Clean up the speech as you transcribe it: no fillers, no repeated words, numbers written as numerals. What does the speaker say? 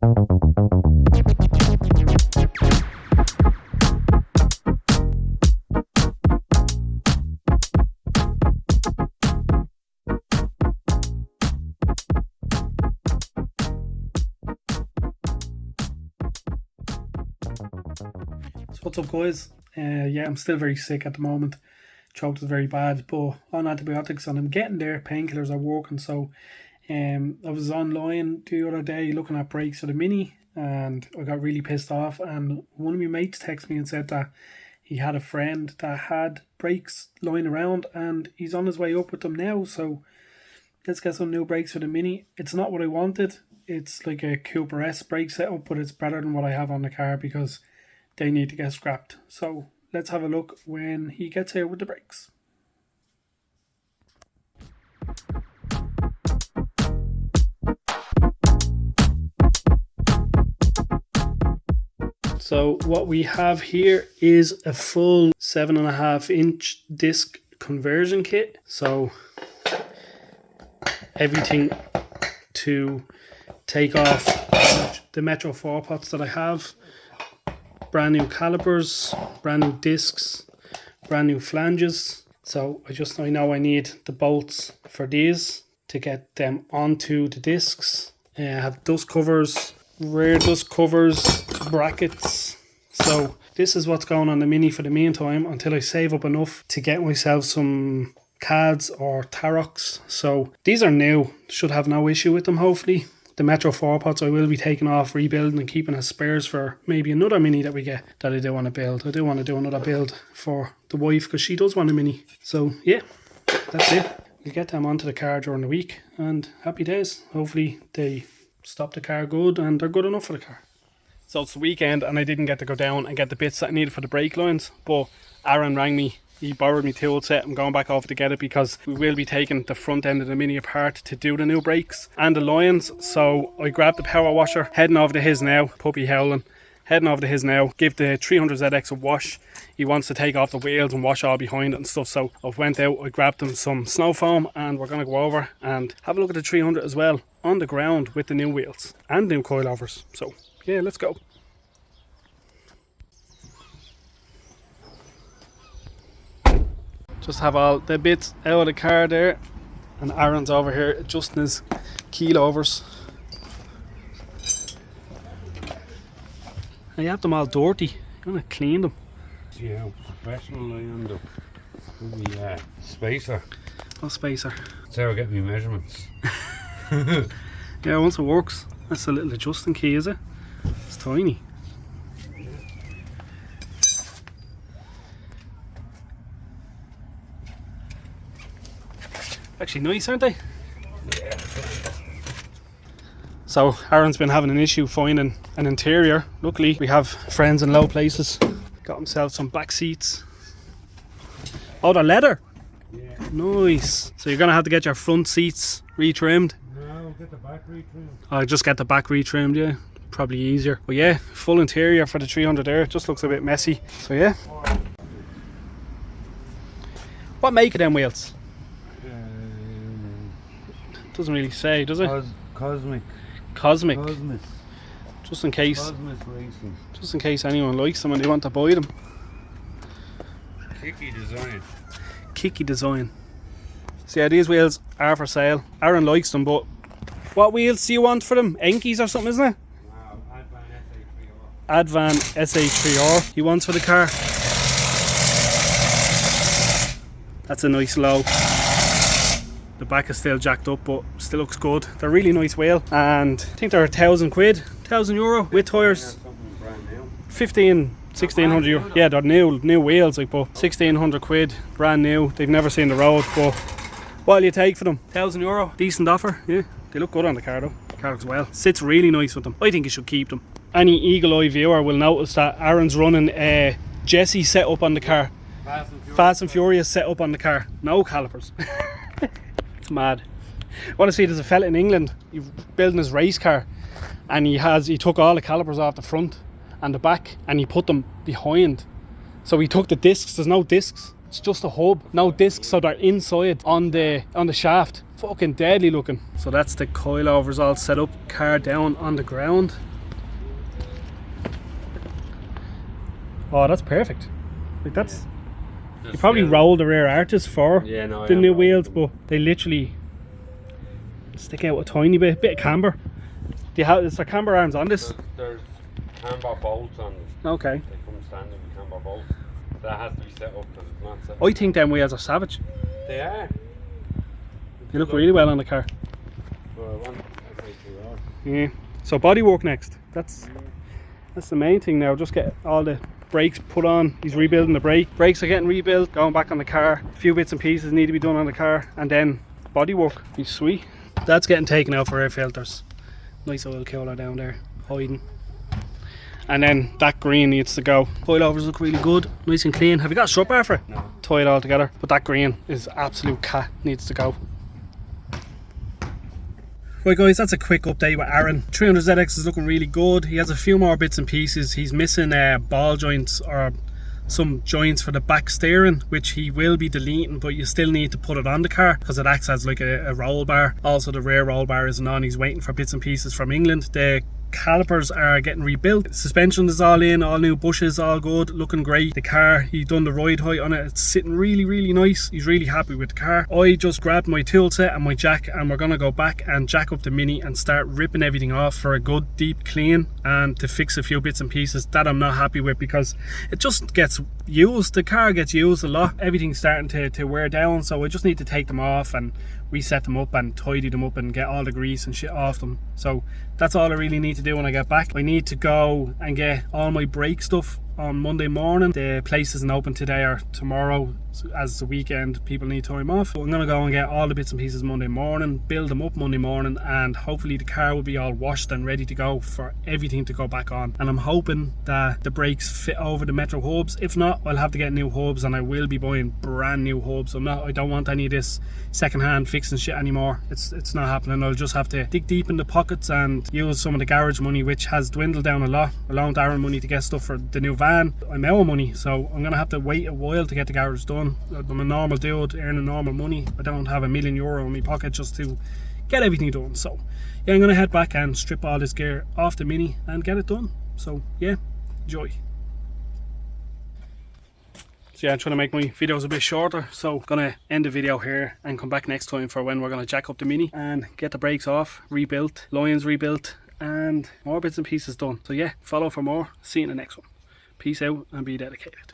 So what's up, guys? Yeah, I'm still very sick at the moment. Throat is very bad, but on antibiotics and I'm getting there. Painkillers are working. So I was online the other day looking at brakes for the Mini, and I got really pissed off. And one of my mates texted me and said that he had a friend that had brakes lying around and he's on his way up with them now. So let's get some new brakes for the Mini. It's not what I wanted. It's like a Cooper S brake setup, but it's better than what I have on the car because they need to get scrapped. So let's have a look when he gets here with the brakes. So what we have here is a full 7.5-inch disc conversion kit. So everything to take off the Metro 4 pots that I have. Brand new calipers, brand new discs, brand new flanges. So I know I need the bolts for these to get them onto the discs. I have dust covers, rear dust covers, brackets. So this is what's going on the Mini for the meantime until I save up enough to get myself some CADs or Tarocs. So these are new, should have no issue with them hopefully. The Metro 4 pots I will be taking off, rebuilding and keeping as spares for maybe another Mini that we get that I do want to build. I do want to do another build for the wife because she does want a Mini. So yeah, that's it. We'll get them onto the car during the week and happy days. Hopefully they stop the car good and they're good enough for the car. So it's the weekend and I didn't get to go down and get the bits that I needed for the brake lines, but Aaron rang me. He borrowed me tool set. I'm going back over to get it because we will be taking the front end of the Mini apart to do the new brakes and the lines. So I grabbed the power washer, heading over to his now, puppy howling, heading over to his now, give the 300ZX a wash. He wants to take off the wheels and wash all behind it and stuff. So I went out, I grabbed him some snow foam and we're going to go over and have a look at the 300 as well on the ground with the new wheels and new coilovers. So yeah, let's go. Just have all the bits out of the car there, and Aaron's over here adjusting his keylovers. I have them all dirty. You want to clean them? See how professional I end up with the spacer. What spacer? That's how I get my measurements. Yeah, once it works. That's a little adjusting key, is it? It's tiny. Actually nice, aren't they? Yeah. So Aaron's been having an issue finding an interior. Luckily we have friends in low places. Got himself some back seats. Oh, they're leather. Yeah. Nice. So you're gonna have to get your front seats retrimmed. No, get the back retrimmed. I'll just get the back retrimmed, yeah. Probably easier. But yeah, full interior for the 300 there. It just looks a bit messy. So yeah. What make of them wheels? Doesn't really say, does it? Cosmic. Cosmic. Cosmic. Just in case. Cosmic Racing. Just in case anyone likes them and they want to buy them. Kicky design. Kicky design. So yeah, these wheels are for sale. Aaron likes them, but what wheels do you want for them? Enkies or something, isn't it? Wow, Advan SA3R. Advan SA3R he wants for the car. That's a nice low. The back is still jacked up, but still looks good. They're a really nice wheel, and I think they're €1,000, €1,000 with tyres. 1,600 euro. Yeah, they're new wheels, like, but 1,600 quid, brand new. They've never seen the road, but what'll you take for them? €1,000, decent offer. Yeah, they look good on the car though. The car looks well. Sits really nice with them. I think you should keep them. Any eagle-eye viewer will notice that Aaron's running a Jesse setup on the car. Fast and Furious setup on the car. No calipers. It's mad. I want to see, there's a fella in England, he's building his race car, and he took all the calipers off the front and the back and he put them behind. So he took the discs. There's no discs, it's just a hub, no discs, so they're inside on the shaft. Fucking deadly looking. So that's the coilovers all set up, car down on the ground. Oh, that's perfect. Like that's Just you probably feel- rolled the rear arches for Yeah, no, I the am new rolling wheels, them. but they literally stick out a tiny bit of camber. Do you have is there camber arms on this? There's camber bolts on them. Okay. They come standard with camber bolts. That has to be set up because it's not set up. I think them wheels are savage. They are. They look really well on the car. Well, I want to make sure. Yeah. So bodywork next. That's the main thing now. Just get all the brakes put on. He's rebuilding the brakes are getting rebuilt, going back on the car. A few bits and pieces need to be done on the car, and then bodywork. He's sweet. That's getting taken out for air filters. Nice oil cooler down there hiding. And then that green needs to go. Coilovers look really good, nice and clean. Have you got a strut bar for it? No. Tie it all together. But that green is absolute cat, needs to go. Right guys, that's a quick update with Aaron. 300ZX is looking really good. He has a few more bits and pieces. He's missing ball joints or some joints for the back steering, which he will be deleting, but you still need to put it on the car because it acts as like a roll bar. Also the rear roll bar isn't on. He's waiting for bits and pieces from England. The calipers are getting rebuilt. Suspension is all in, all new bushes, all good, looking great. The car, he done the ride height on it. It's sitting really nice. He's really happy with the car. I just grabbed my tool set and my jack, and we're gonna go back and jack up the Mini and start ripping everything off for a good deep clean and to fix a few bits and pieces that I'm not happy with because it just gets used. The car gets used a lot. Everything's starting to wear down, so I just need to take them off and reset them up and tidy them up and get all the grease and shit off them. So that's all I really need to do when I get back. I need to go and get all my brake stuff on Monday morning. The place isn't open today or tomorrow, as the weekend people need time off. So I'm gonna go and get all the bits and pieces Monday morning, build them up Monday morning, and hopefully the car will be all washed and ready to go for everything to go back on. And I'm hoping that the brakes fit over the Metro hubs. If not, I'll have to get new hubs, and I will be buying brand new hubs. I don't want any of this second-hand fixing shit anymore. It's not happening. I'll just have to dig deep in the pockets and use some of the garage money, which has dwindled down a lot. I loaned Aaron money to get stuff for the new van. I'm out of money, so I'm gonna have to wait a while to get the garage done. I'm a normal dude earning normal money. I don't have €1,000,000 in my pocket just to get everything done. So yeah, I'm gonna head back and strip all this gear off the Mini and get it done. So yeah, enjoy. So yeah, I'm trying to make my videos a bit shorter, so gonna end the video here and come back next time for when we're gonna jack up the Mini and get the brakes off, rebuilt, lines rebuilt, and more bits and pieces done. So yeah, follow for more. See you in the next one. Peace out and be dedicated.